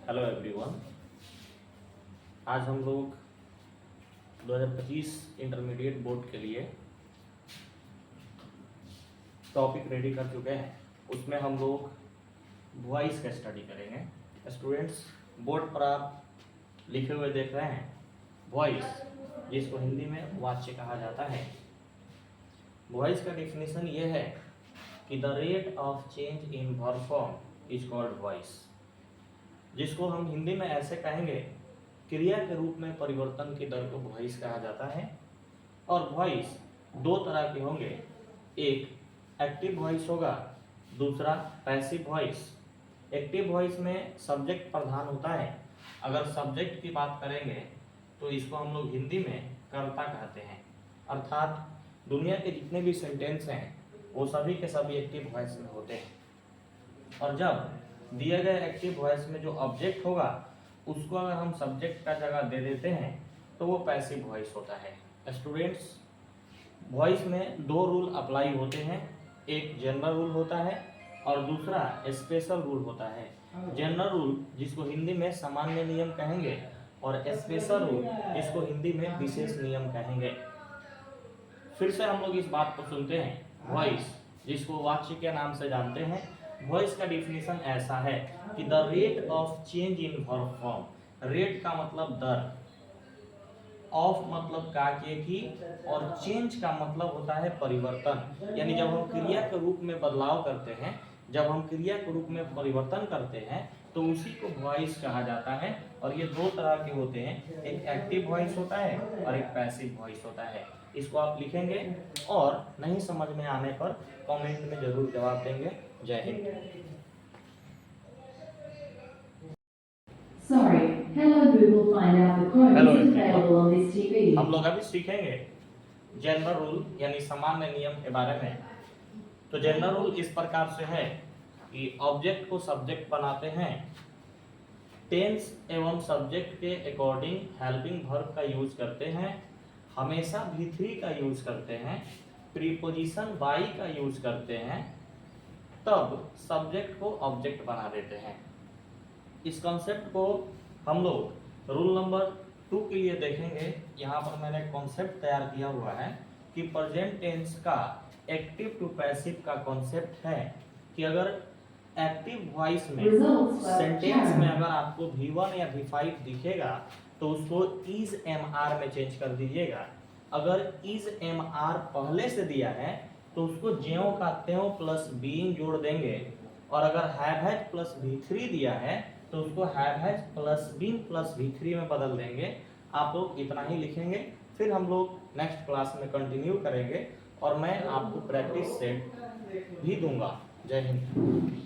Hello everyone. आज हम लोग 2025 इंटरमीडिएट बोर्ड के लिए टॉपिक रेडी कर चुके हैं। उसमें हम लोग वॉइस का स्टडी करेंगे। स्टूडेंट्स, बोर्ड पर आप लिखे हुए देख रहे हैं वॉइस, जिसको हिंदी में वाच्य कहा जाता है। वॉइस का डेफिनेशन ये है कि the rate of change in verb form is called voice, जिसको हम हिंदी में ऐसे कहेंगे, क्रिया के रूप में परिवर्तन की दर को वॉइस कहा जाता है। और वॉइस दो तरह के होंगे, एक एक्टिव वॉइस होगा, दूसरा पैसिव वॉइस। एक्टिव वॉइस में सब्जेक्ट प्रधान होता है। अगर सब्जेक्ट की बात करेंगे तो इसको हम लोग हिंदी में कर्ता कहते हैं, अर्थात दुनिया के जितने भी सेंटेंस हैं वो सभी के सभी एक्टिव वॉइस में होते हैं। और जब दिए गए एक्टिव वॉइस में जो ऑब्जेक्ट होगा उसको अगर हम सब्जेक्ट का जगह दे देते हैं तो वो पैसिव वॉइस होता है। स्टूडेंट्स, वॉइस में दो रूल अप्लाई होते हैं, एक जनरल रूल होता है और दूसरा स्पेशल रूल होता है। जनरल रूल जिसको हिंदी में सामान्य नियम कहेंगे और स्पेशल रूल जिसको हिंदी में विशेष नियम कहेंगे। फिर से हम लोग इस बात को सुनते हैं, वॉइस जिसको वाच्य के नाम से जानते हैं। वॉइस का डिफिनीशन ऐसा है कि the rate of change in verb form. Rate का मतलब दर, ऑफ मतलब कार्य की, और चेंज का मतलब होता है परिवर्तन। यानी जब हम क्रिया के रूप में बदलाव करते हैं, जब हम क्रिया के रूप में परिवर्तन करते हैं तो उसी को वॉइस कहा जाता है। और ये दो तरह के होते हैं, एक एक्टिव वॉइस होता है और एक पैसिव वॉइस होता है। इसको आप लिखेंगे और नहीं समझ में आने पर कमेंट में जरूर जवाब देंगे। जय Hind. Sorry, hello Google, find out the Chrome Hello is everyone. available on this TV. हम लोग अभी सीखेंगे जनरल रूल यानी सामान्य नियम के बारे में। तो जनरल रूल इस प्रकार से है कि ऑब्जेक्ट को सब्जेक्ट बनाते हैं, टेंस एवं सब्जेक्ट के अकॉर्डिंग हेल्पिंग वर्ब का यूज करते हैं, हमेशा V3 का यूज करते हैं, प्रीपोजिशन बाई का यूज करते हैं, तब सब्जेक्ट को ऑब्जेक्ट बना देते हैं। इस कॉन्सेप्ट को हम लोग रूल नंबर 2 के लिए देखेंगे। यहाँ पर मैंने कॉन्सेप्ट तैयार किया हुआ है कि प्रेजेंट टेंस का एक्टिव टू पैसिव का कॉन्सेप्ट है कि अगर एक्टिव वॉइस में सेंटेंस में अगर आपको V1 या V5 दिखेगा तो उसको इज MR में चेंज कर दीजिएगा। अगर इज MR पहले से दिया है तो उसको ज्यों का त्यों प्लस बीइंग जोड़ देंगे। और अगर हैव हैज प्लस V3 दिया है तो उसको have has plus being plus V3 में बदल देंगे। आप लोग इतना ही लिखेंगे, फिर हम लोग नेक्स्ट क्लास में कंटिन्यू करेंगे और मैं आपको प्रैक्टिस सेट भी दूंगा। जय हिंद।